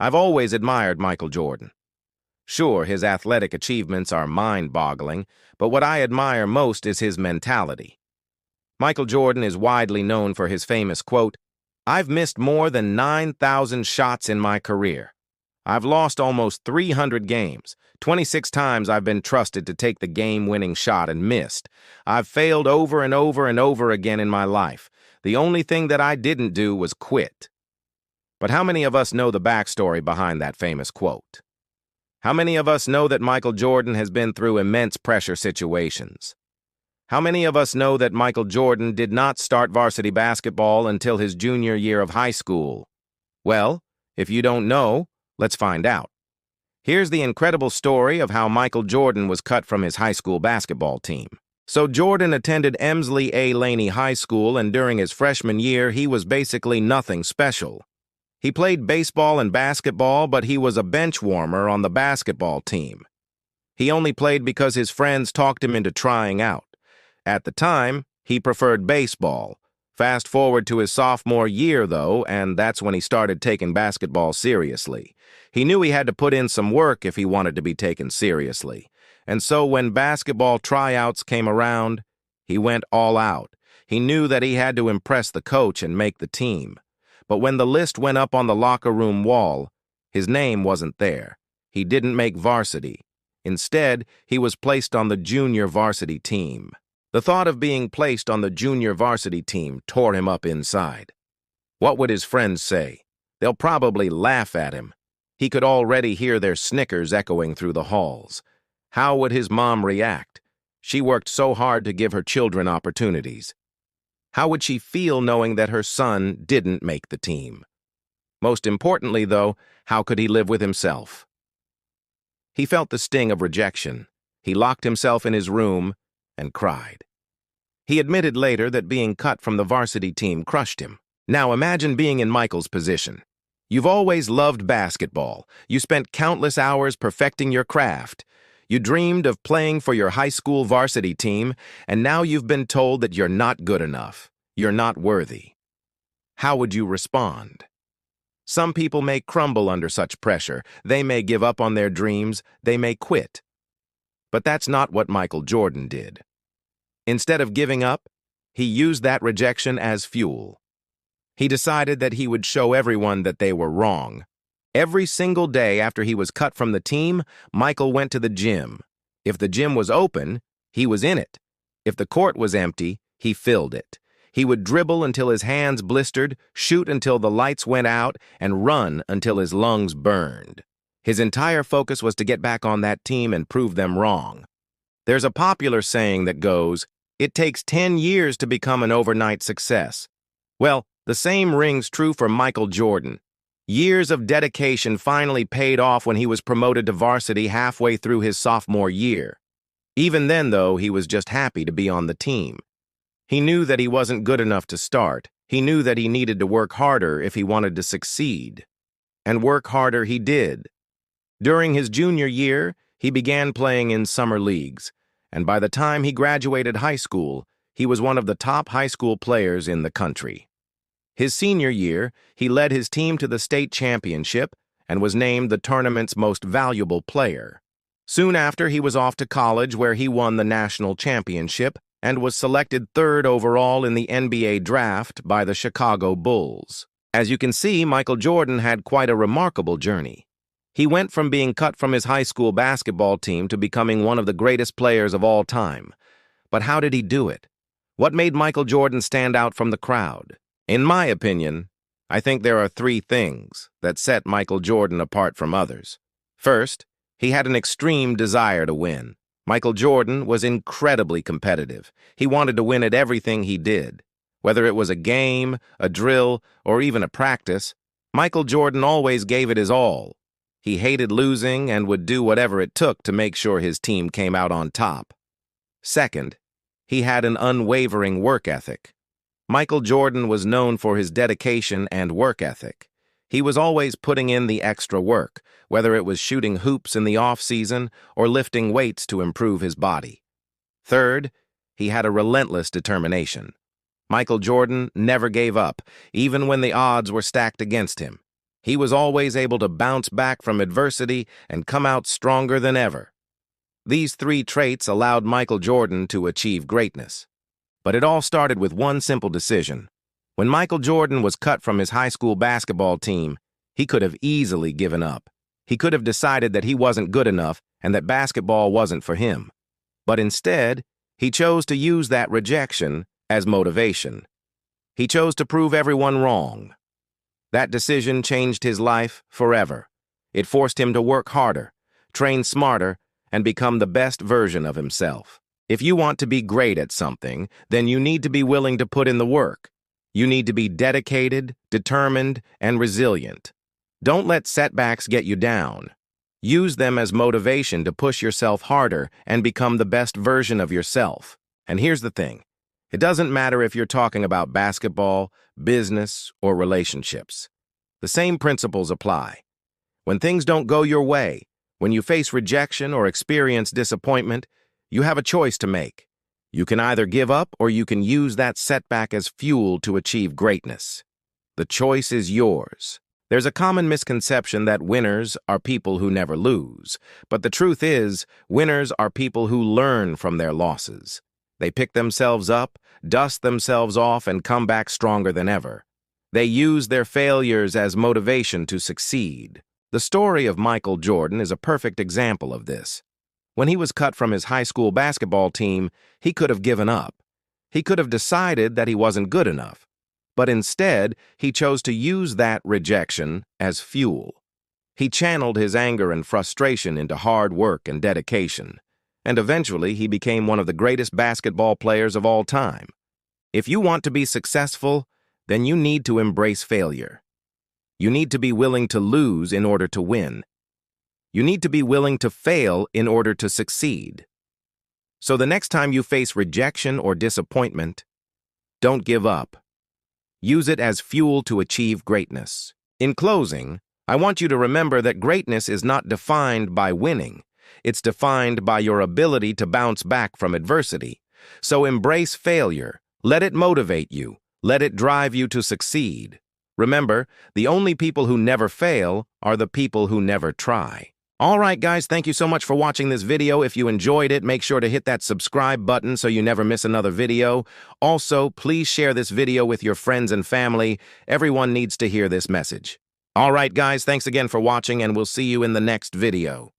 I've always admired Michael Jordan. Sure, his athletic achievements are mind-boggling, but what I admire most is his mentality. Michael Jordan is widely known for his famous quote, "I've missed more than 9,000 shots in my career. I've lost almost 300 games. 26 times I've been trusted to take the game-winning shot and missed. I've failed over and over and over again in my life. The only thing that I didn't do was quit." But how many of us know the backstory behind that famous quote? How many of us know that Michael Jordan has been through immense pressure situations? How many of us know that Michael Jordan did not start varsity basketball until his junior year of high school? Well, if you don't know, let's find out. Here's the incredible story of how Michael Jordan was cut from his high school basketball team. So Jordan attended Emsley A. Laney High School, and during his freshman year, he was basically nothing special. He played baseball and basketball, but he was a bench warmer on the basketball team. He only played because his friends talked him into trying out. At the time, he preferred baseball. Fast forward to his sophomore year, though, and that's when he started taking basketball seriously. He knew he had to put in some work if he wanted to be taken seriously. And so when basketball tryouts came around, he went all out. He knew that he had to impress the coach and make the team. But when the list went up on the locker room wall, his name wasn't there. He didn't make varsity. Instead, he was placed on the junior varsity team. The thought of being placed on the junior varsity team tore him up inside. What would his friends say? They'll probably laugh at him. He could already hear their snickers echoing through the halls. How would his mom react? She worked so hard to give her children opportunities. How would she feel knowing that her son didn't make the team? Most importantly, though, how could he live with himself? He felt the sting of rejection. He locked himself in his room and cried. He admitted later that being cut from the varsity team crushed him. Now imagine being in Michael's position. You've always loved basketball. You spent countless hours perfecting your craft. You dreamed of playing for your high school varsity team, and now you've been told that you're not good enough. You're not worthy. How would you respond? Some people may crumble under such pressure. They may give up on their dreams. They may quit. But that's not what Michael Jordan did. Instead of giving up, he used that rejection as fuel. He decided that he would show everyone that they were wrong. Every single day after he was cut from the team, Michael went to the gym. If the gym was open, he was in it. If the court was empty, he filled it. He would dribble until his hands blistered, shoot until the lights went out, and run until his lungs burned. His entire focus was to get back on that team and prove them wrong. There's a popular saying that goes, "It takes 10 years to become an overnight success." Well, the same rings true for Michael Jordan. Years of dedication finally paid off when he was promoted to varsity halfway through his sophomore year. Even then, though, he was just happy to be on the team. He knew that he wasn't good enough to start. He knew that he needed to work harder if he wanted to succeed. And work harder he did. During his junior year, he began playing in summer leagues, and by the time he graduated high school, he was one of the top high school players in the country. His senior year, he led his team to the state championship and was named the tournament's most valuable player. Soon after, he was off to college where he won the national championship and was selected third overall in the NBA draft by the Chicago Bulls. As you can see, Michael Jordan had quite a remarkable journey. He went from being cut from his high school basketball team to becoming one of the greatest players of all time. But how did he do it? What made Michael Jordan stand out from the crowd? In my opinion, I think there are 3 things that set Michael Jordan apart from others. First, he had an extreme desire to win. Michael Jordan was incredibly competitive. He wanted to win at everything he did. Whether it was a game, a drill, or even a practice, Michael Jordan always gave it his all. He hated losing and would do whatever it took to make sure his team came out on top. Second, he had an unwavering work ethic. Michael Jordan was known for his dedication and work ethic. He was always putting in the extra work, whether it was shooting hoops in the off-season or lifting weights to improve his body. Third, he had a relentless determination. Michael Jordan never gave up, even when the odds were stacked against him. He was always able to bounce back from adversity and come out stronger than ever. These three traits allowed Michael Jordan to achieve greatness. But it all started with one simple decision. When Michael Jordan was cut from his high school basketball team, he could have easily given up. He could have decided that he wasn't good enough and that basketball wasn't for him. But instead, he chose to use that rejection as motivation. He chose to prove everyone wrong. That decision changed his life forever. It forced him to work harder, train smarter, and become the best version of himself. If you want to be great at something, then you need to be willing to put in the work. You need to be dedicated, determined, and resilient. Don't let setbacks get you down. Use them as motivation to push yourself harder and become the best version of yourself. And here's the thing. It doesn't matter if you're talking about basketball, business, or relationships. The same principles apply. When things don't go your way, when you face rejection or experience disappointment, you have a choice to make. You can either give up or you can use that setback as fuel to achieve greatness. The choice is yours. There's a common misconception that winners are people who never lose, but the truth is, winners are people who learn from their losses. They pick themselves up, dust themselves off, and come back stronger than ever. They use their failures as motivation to succeed. The story of Michael Jordan is a perfect example of this. When he was cut from his high school basketball team, he could have given up. He could have decided that he wasn't good enough. But instead, he chose to use that rejection as fuel. He channeled his anger and frustration into hard work and dedication, and eventually he became one of the greatest basketball players of all time. If you want to be successful, then you need to embrace failure. You need to be willing to lose in order to win. You need to be willing to fail in order to succeed. So the next time you face rejection or disappointment, don't give up. Use it as fuel to achieve greatness. In closing, I want you to remember that greatness is not defined by winning. It's defined by your ability to bounce back from adversity. So embrace failure. Let it motivate you. Let it drive you to succeed. Remember, the only people who never fail are the people who never try. All right, guys, thank you so much for watching this video. If you enjoyed it, make sure to hit that subscribe button so you never miss another video. Also, please share this video with your friends and family. Everyone needs to hear this message. All right, guys, thanks again for watching, and we'll see you in the next video.